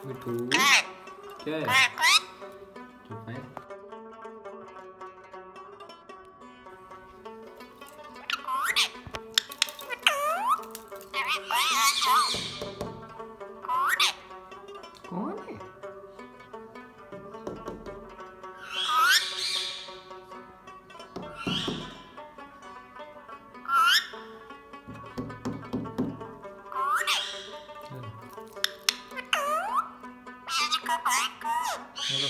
मिठू क्या है? चुप है। कौन है? हेलो।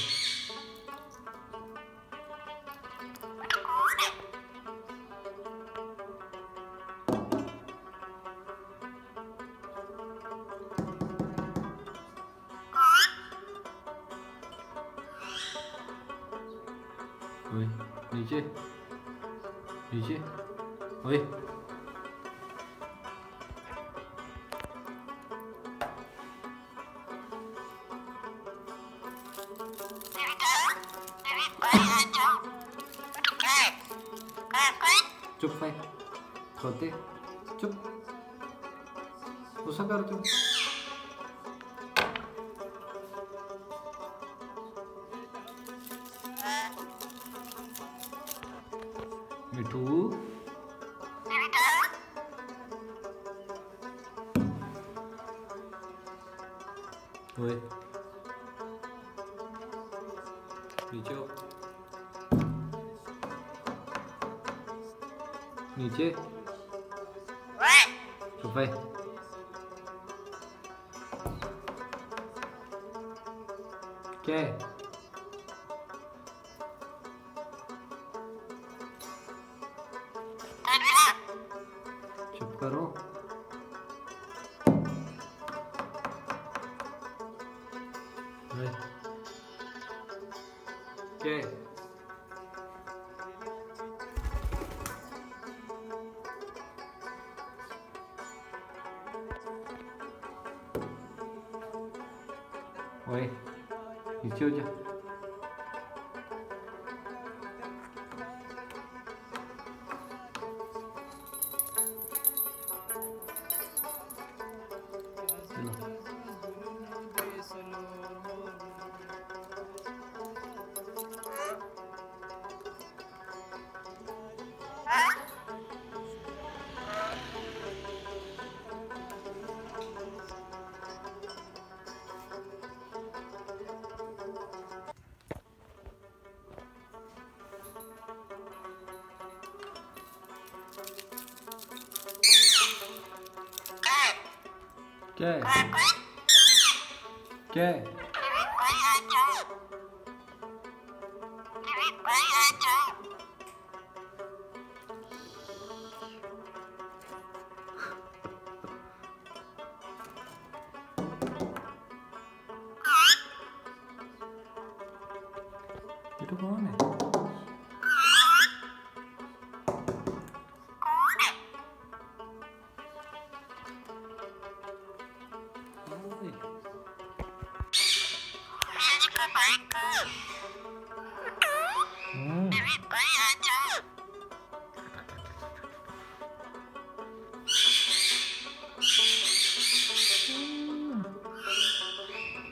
ओए नीचे नीचे ओए चुप है सोते चुप गुस्सा कर तू मिठू ओए नीचे हो नीचे चुप है क्या है चुप करो ओए क्या है ओए नीचे हो जा क्या है क्या है ये तो कौन है ओए, हम्म,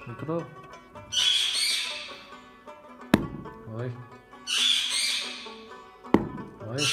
निकलो ओए ओए